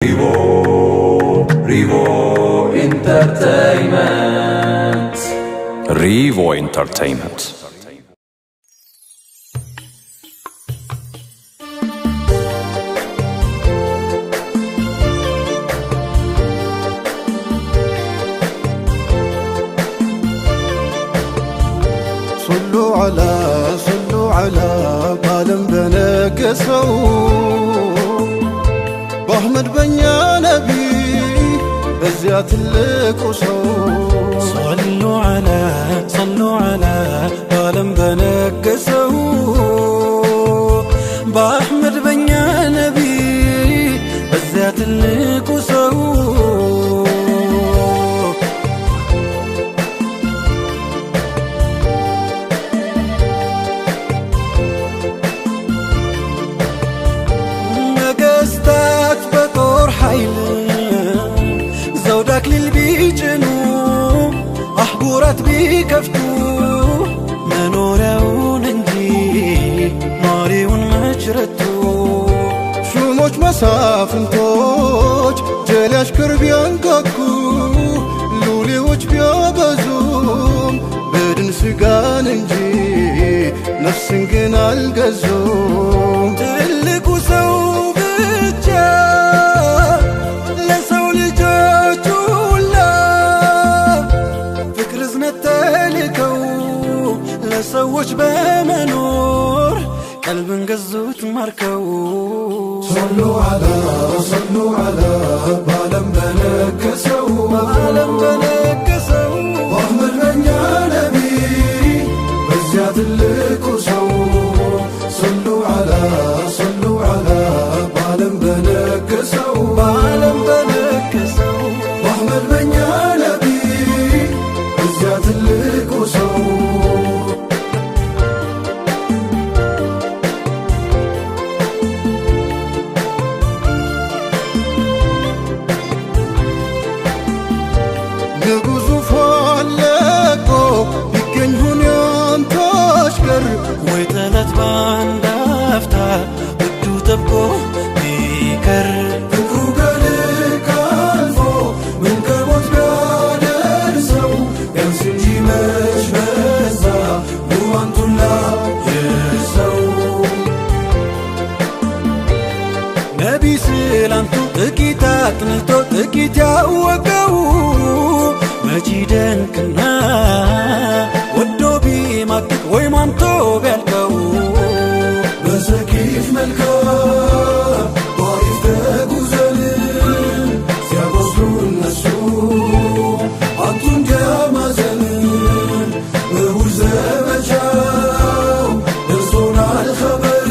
Revo Entertainment. Revo Entertainment. صلوا على قلم بنكسو بأحمد بنيا نبي بزيات اللقصو صلوا على قلم بنكسو بأحمد بنيا نبي بزيات اللقصو زودك للبيجنو أحبورات بيكفتو منورون انجي ناريون مجرتو شوموش مسافنتوش جلاش كربيان كاكو لوليوش بيابزوم بدن سيقان انجي نفس انقنا القزوم تلقو سو بجا ሰዎች በመኖር ቀልብን ገዙት ማርከው صلوا على ባለም በነገሰው በአሕመድ በኛ ነቢ በዚያ ትልቁ ሰው صلوا على ባለም በነገሰው በአሕመድ በኛ ነቢ በዚያ ትልቁ ሰው ወይተለት ባንዳፍታ ውዱ ጠብቆ ቢከር ፍቅሩ ከልክ አልፎ ምን ከሞት ቢያደርሰው ቢያንስ እንጂ መች በዛ ውዋንቱላ የሰው ነቢ ስላንቱ ጥቂት አጥንቶ ጥቂት ያወቀው መች ደንቅና ወዶ ቢማቅቅ ወይ ማንቶ ቢያልቀው በሰኪፍ መልካ ጧሪፍ ተጉዘን ሲያበስሩ እነሱ አንቱ እንዲያማዘን እሁድ ዘመቻው ደርሶናል ኸበር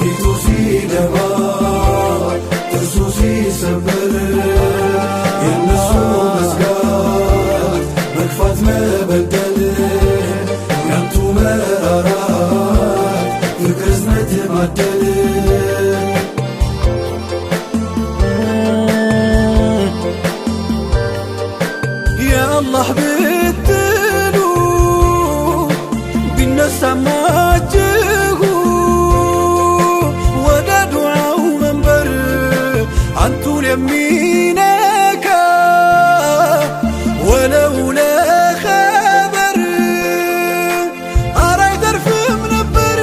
ፊቱ ሲደማ ጥርሱ ሲሰበር የእነሱ መዝጋት መግፋት መበደል ያንቱ መራራት ፍቅር እዝነት ማደል የአላህ ብትሉ ቢነሳማችሁ ወደ ዱዓው መንበር አንቱን የሚነካ ወለው ለኸበር ኧረ አይተርፍም ነበር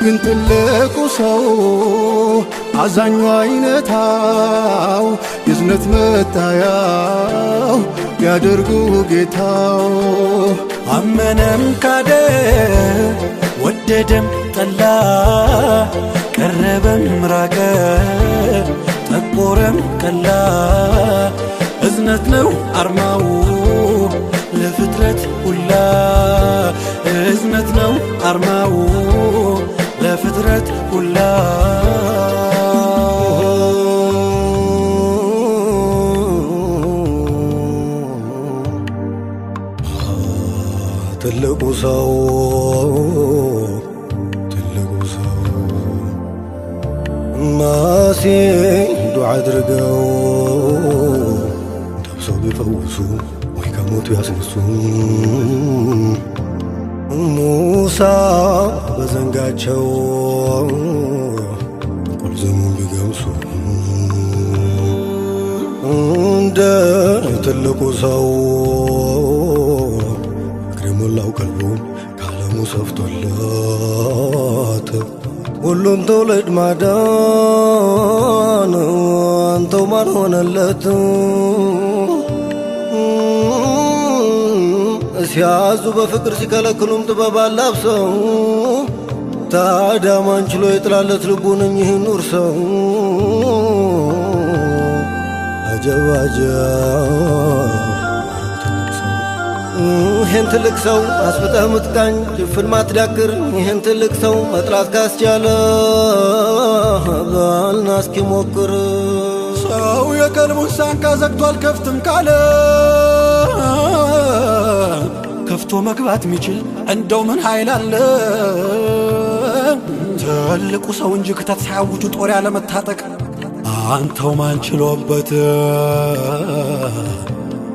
ግን ትልቁ ሰው አዛኙ አይነታው የዝነት መታያው ያደርጉ ጌታው አመነም ካደ ወደደም ጠላ ቀረበም ራቀ ጠቆረም ቀላ እዝነት ነው አርማው ለፍጥረት ሁላ እዝነት ነው አርማው ለፍጥረት ሁላ ትልቁ ሰው ማሲ ዱዓ አድርገው ሰው ቢፈውሱ ወይ ከሞቱ ያስነሱ ሙሳ በዘንጋቸው ቁልዝሙን ቢገምሱ እንደ ትልቁ ሰው ፍቅር የሞላው ቀልቡ ከዓለሙ ሰፍቶለት ሁሉም ትውልድ ማዳን አንተው ማን ሆነለት ሲያዙ በፍቅር ሲከለክሉም ጥበብ አላብሰው ታዲያ ማን ችሎ ይጥላለት ልቡን እኚህን ኑር ሰው አጀብ አጀብ ይህን ትልቅ ሰው አስፍተህ ምትቃኝ ጭፍን ማትዳክር ይህን ትልቅ ሰው መጥላት ካስቻለ ባልና እስኪ ሞክር ሰው የቀልቡን ሳንካ ዘግቷል ከፍትም ካለ ከፍቶ መግባት ሚችል እንደው ምን ኃይል አለ ትልቁ ሰው እንጂ ክተት ሳያውጁ ጦር ያለመታጠቅ አንተው ማን ችሎበት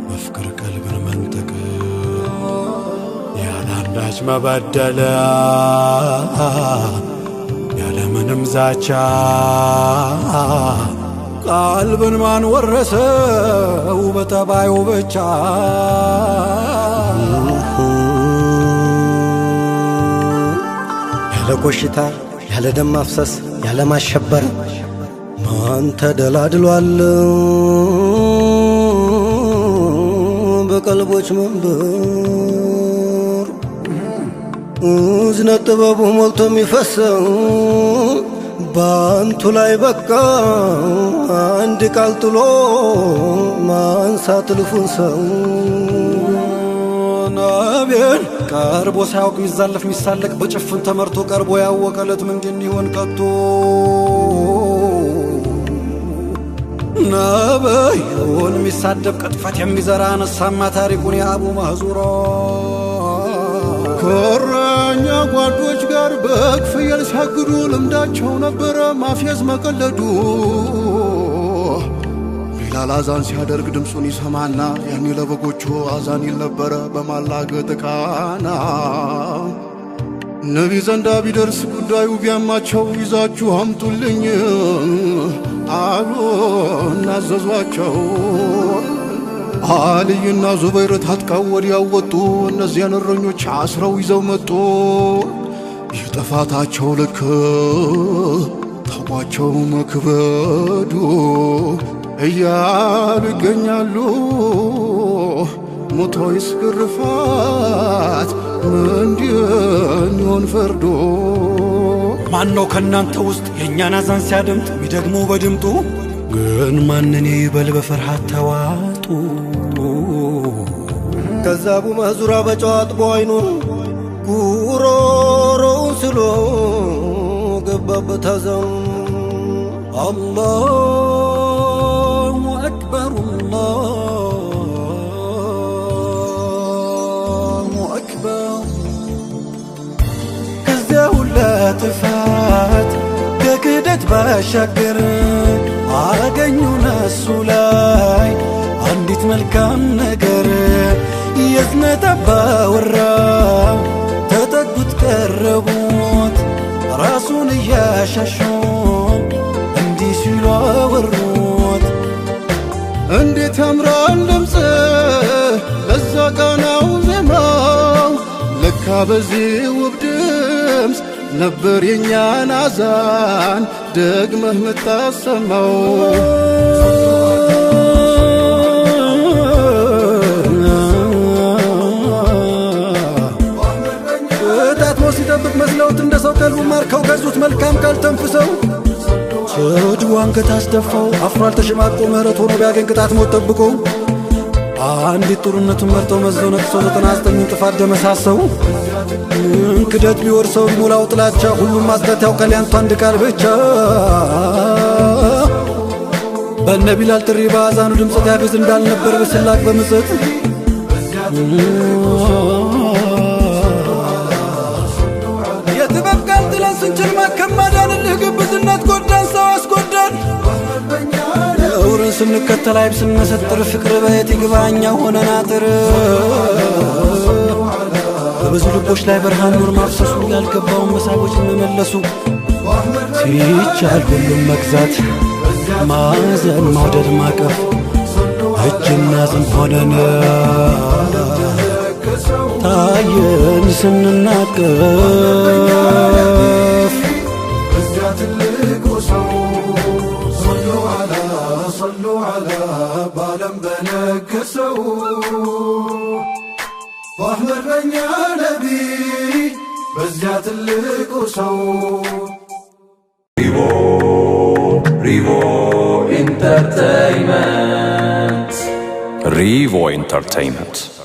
በፍቅር ቀልብን መንጠቅ ያላንዳች መበደል ያለምንም ዛቻ ቀልብን ማን ወረሰው በጠባዩ ብቻ ያለ ኮሽታ ያለ ደም ማፍሰስ ያለ ማሸበር ማን ተደላድሏል በቀልቦች መንበር እዝነት ጥበቡ ሞልቶ የሚፈሰው ባንቱ ላይ በቃ አንድ ቃል ጥሎ ማንሳት ልፉን ሰው ነቢን ቀርቦ ሳያውቅ ሚዛለፍ ሚሳለቅ በጭፍን ተመርቶ ቀርቦ ያወቀለት ምንድን ይሆን ከቶ ነቢዩን ሚሳደብ ቅጥፈት የሚዘራ አነሳማ ታሪኩን የአቡ ማህዙራ ከእረኛ ጓዶች ጋር በግ ፍየል ሲያግዱ ልምዳቸው ነበረ ማፌዝ መቀለዱ ቢላል አዛን ሲያደርግ ድምፁን ይሰማና ያኔ ለበጎቹ አዛን ይል ነበረ በማላገጥ ቃና ነቢ ዘንዳ ቢደርስ ጉዳዩ ቢያማቸው ይዛችሁ አምጡልኝ አሉ እናዘዟቸው አልይና ዙበይር ታጥቀው ወዲያው ወጡ እነዚያን እረኞች አስረው ይዘው መጡ የጥፋታቸው ልክ ታውቋቸው መክበዱ እያሉ ይገኛሉ ሞቶይስ ግርፋት ምንድን ይሆን ፈርዶ ማነው ከእናንተ ውስጥ የእኛን አዛን ሲያደምጥ ሚደግሞ በድምጡ ግን ማንን ይበል በፍርሃት ተዋጡ ከዛ አቡ ማህዙራ በጨዋጥ በአይኑን ጉሮሮውን ስሎ ገባበት አዛን አላሁ አክበር አላሁ አክበር ከዚያ ሁላ ጥፋት ከክደት ባሻገር አገኙ ነሱ ላይ አንዲት መልካም ነገር የዝነት አባወራ ተጠጉት ቀረቡት ራሱን እያሻሹ እንዲህ ሲሉ አወሩት እንዴት ያምራል ድምፅ ለዛ ቃናው ዜማው ለካ በዚህ ውብ ድምፅ ነበር የኛን አዛን ደግመህ ምታሰማው ታትሞ ሲጠብቅ መስለውት እንደ ሰው ቀልቡ ማርከው ገዙት መልካም ቃል ተንፍሰው ስድቡ አንገት አስደፋው አፍሯል ተሸማቆ ምህረት ሆኖ ቢያገኝ ቅጣት ሞት ጠብቆ አንዲት ጡርነቱን መርጠው መዘው ነቅሰው 99 ጥፋት ደመሳሰው ክደት ቢወርሰው ቢሞላው ጥላቻ ሁሉም ማጽዳት ያውቃል ያንቱ አንድ ቃል ብቻ በነ ቢላል ጥሪ በአዛኑ ድምፀት ያፌዝ እንዳልነበር በስላቅ በምጸት የጥበብ ቃል ጥለን ስንችል ማከም ማዳንልህ ግብዝነት ጎዳን ሰው አስጎዳን ስንከተል አይብ ስንመሰጥር ፍቅር በየት ይግባኛ ሆነን አጥር በብዙ ልቦች ላይ ብርሃን ኑር ማፍሰሱ ያልገባውን መሳቦች መመለሱ ሲቻል ሁሉም መግዛት ማዘን ማውደድ ማቀፍ እጅና ዝም ሆነን ታየን ስንናቀፍ صلوا على بعلم بنكسو واحمد بنيا نبي بزيات اللقوسو Rivo Entertainment.